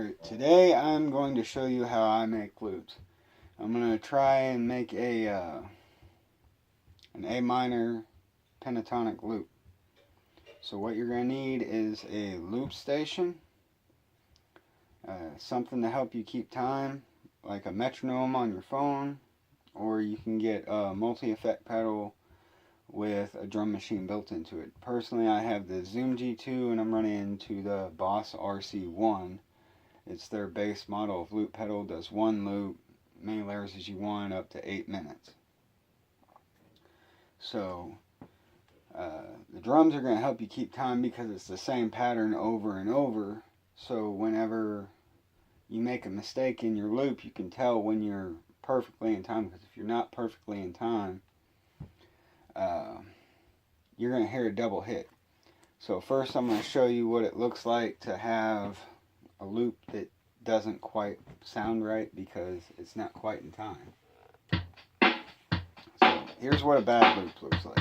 Alright, today I'm going to show you how I make loops. I'm going to try and make an A minor pentatonic loop. So what you're going to need is a loop station, something to help you keep time, like a metronome on your phone, or you can get a multi-effect pedal with a drum machine built into it. Personally, I have the Zoom G2 and I'm running into the Boss RC1. It's their base model of loop pedal. Does one loop, many layers as you want, up to 8 minutes. So the drums are going to help you keep time because it's the same pattern over and over. So whenever you make a mistake in your loop, you can tell when you're perfectly in time. Because if you're not perfectly in time, you're going to hear a double hit. So first I'm going to show you what it looks like to have a loop that doesn't quite sound right because it's not quite in time. So here's what a bad loop looks like.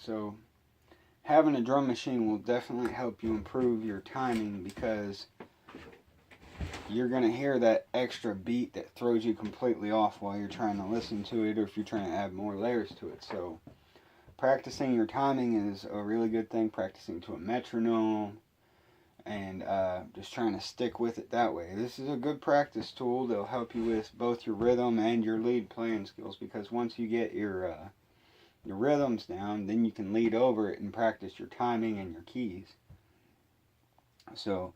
So having a drum machine will definitely help you improve your timing because you're going to hear that extra beat that throws you completely off while you're trying to listen to it, or if you're trying to add more layers to it. So practicing your timing is a really good thing, practicing to a metronome, and just trying to stick with it that way. This is a good practice tool that'll help you with both your rhythm and your lead playing skills, because once you get your rhythms down, then you can lead over it and practice your timing and your keys. So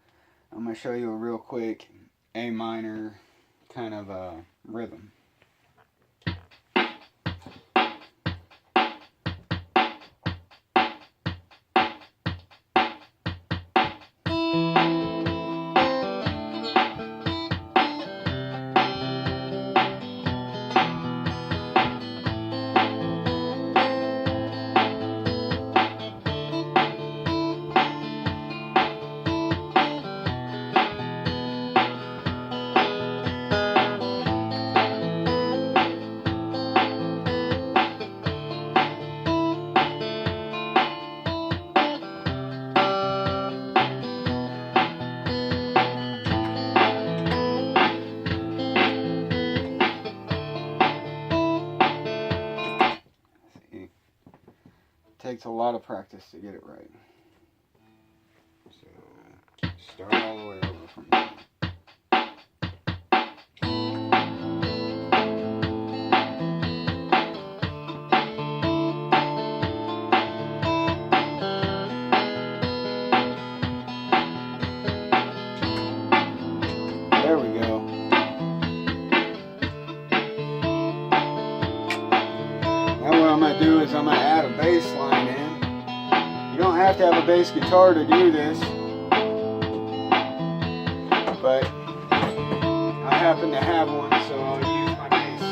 I'm going to show you a real quick A minor kind of rhythm. Takes a lot of practice to get it right. So start all the way over from there. There we go. Now what I'm going to do is I'm going to add a bass line in. You don't have to have a bass guitar to do this, but I happen to have one, so I'll use my bass.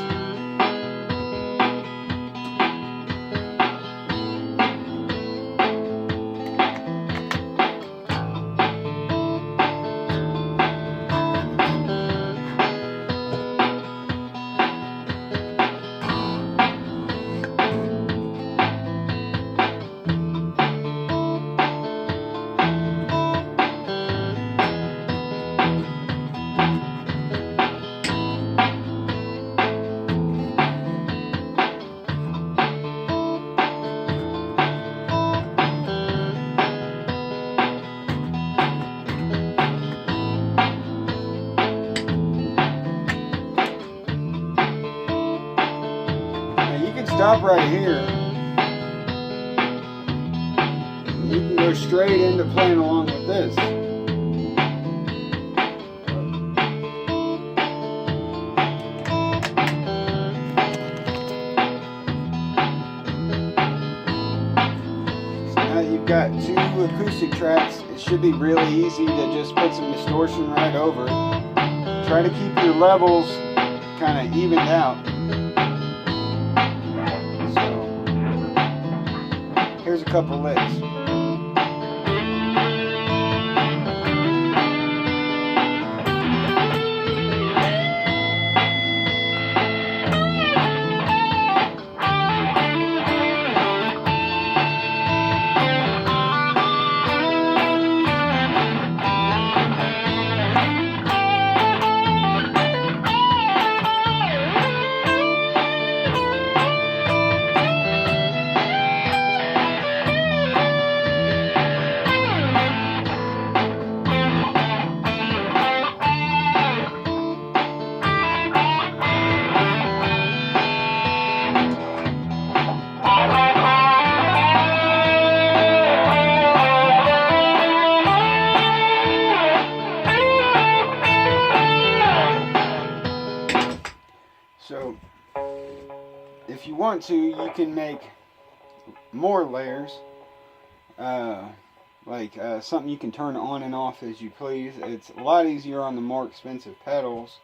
Stop right here. You can go straight into playing along with this. So now you've got two acoustic tracks. It should be really easy to just put some distortion right over it. try to keep your levels kind of evened out. So here's a couple licks. So, if you want to, you can make more layers, something you can turn on and off as you please. It's a lot easier on the more expensive pedals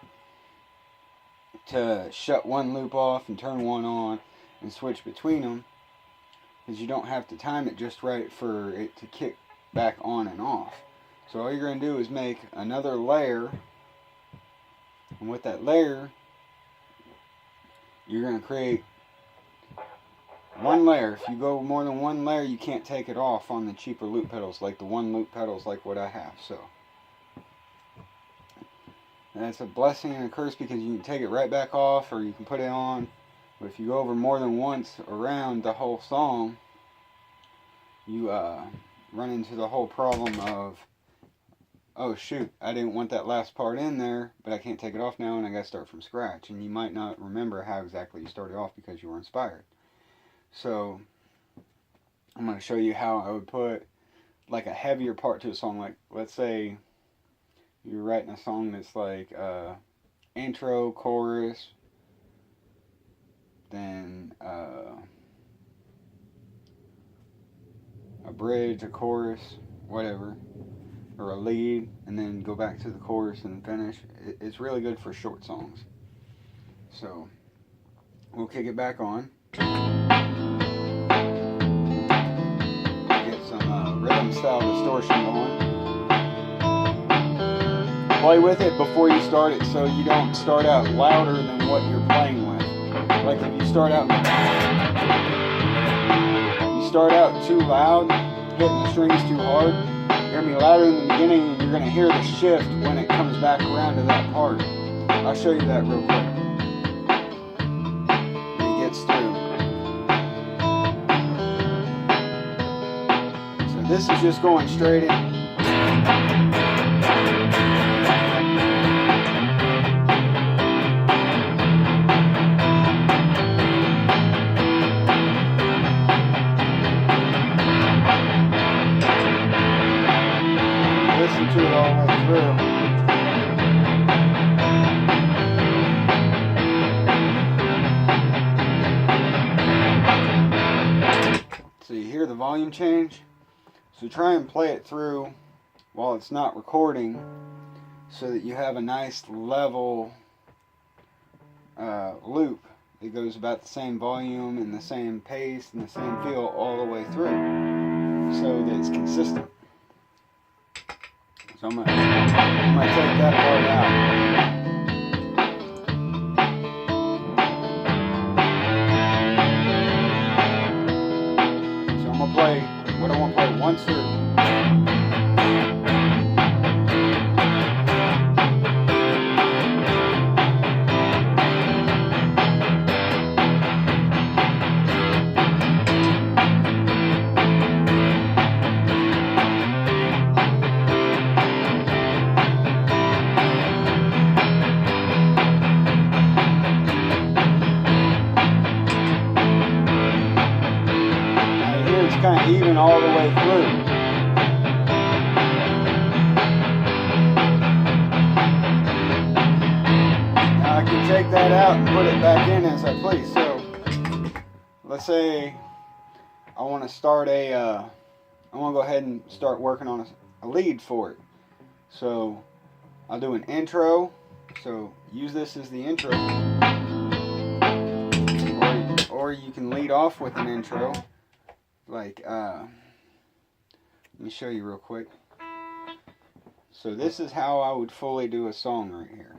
to shut one loop off and turn one on and switch between them, because you don't have to time it just right for it to kick back on and off. So all you're going to do is make another layer, and with that layer you're going to create one layer. If you go more than one layer, you can't take it off on the cheaper loop pedals, like the one loop pedals like what I have. So that's a blessing and a curse, because you can take it right back off or you can put it on. But if you go over more than once around the whole song, you run into the whole problem of, oh shoot, I didn't want that last part in there, but I can't take it off now and I gotta start from scratch. And you might not remember how exactly you started off because you were inspired. So I'm going to show you how I would put like a heavier part to a song. Like, let's say you're writing a song that's like intro, chorus, then a bridge, a chorus, whatever, or a lead, and then go back to the chorus and finish. It's really good for short songs. So we'll kick it back on. Get some rhythm style distortion going. Play with it before you start it, so you don't start out louder than what you're playing with. Like if you start out too loud, hitting the strings too hard, you're going to be louder in the beginning, and you're going to hear the shift when it comes back around to that part. I'll show you that real quick. It gets through. So this is just going straight in. Listen to it all the way through. So you hear the volume change. So try and play it through while it's not recording, so that you have a nice level loop. It goes about the same volume and the same pace and the same feel all the way through, so that it's consistent. So I'm gonna take that part out. So I'm gonna play what I want to play once through. Kind of even all the way through. Now I can take that out and put it back in as I please. So let's say I want to start I want to go ahead and start working on a lead for it. So I'll do an intro. So use this as the intro, or you can lead off with an intro. Like, let me show you real quick. So this is how I would fully do a song right here.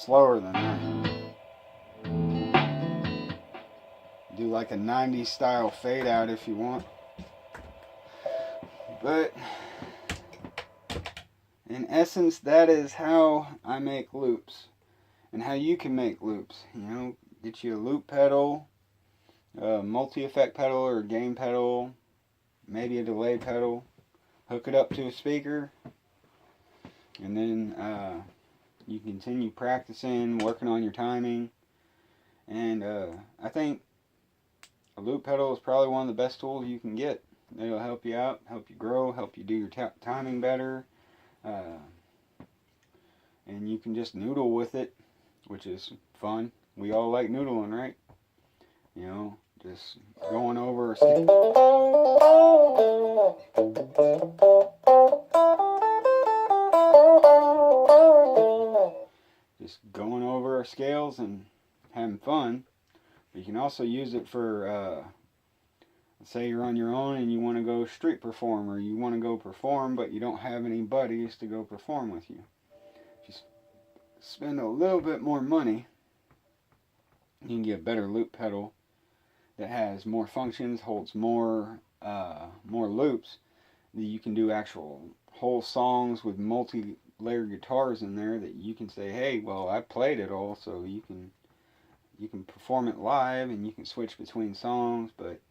Slower than that. Do like a 90s style fade out if you want. But in essence, that is how I make loops. And how you can make loops. You know, get you a loop pedal, a multi-effect pedal or a gain pedal, maybe a delay pedal. Hook it up to a speaker. And then you continue practicing, working on your timing, and I think a loop pedal is probably one of the best tools you can get. It'll help you out, help you grow, help you do your timing better, and you can just noodle with it which is fun. We all like noodling, right? You know, just going over our scales and having fun. But you can also use it for, say you're on your own and you want to go street perform, or you want to go perform but you don't have any buddies to go perform with you. Just spend a little bit more money, you can get a better loop pedal that has more functions, holds more loops. That you can do actual whole songs with multi-layered guitars in there that you can say, hey, well, I played it all, so you can perform it live and you can switch between songs. But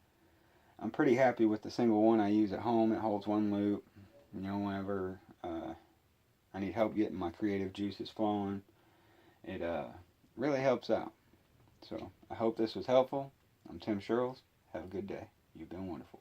I'm pretty happy with the single one I use at home. It holds one loop. You know, whenever I need help getting my creative juices flowing, it really helps out. So I hope this was helpful. I'm Tim Sherrills. Have a good day. You've been wonderful.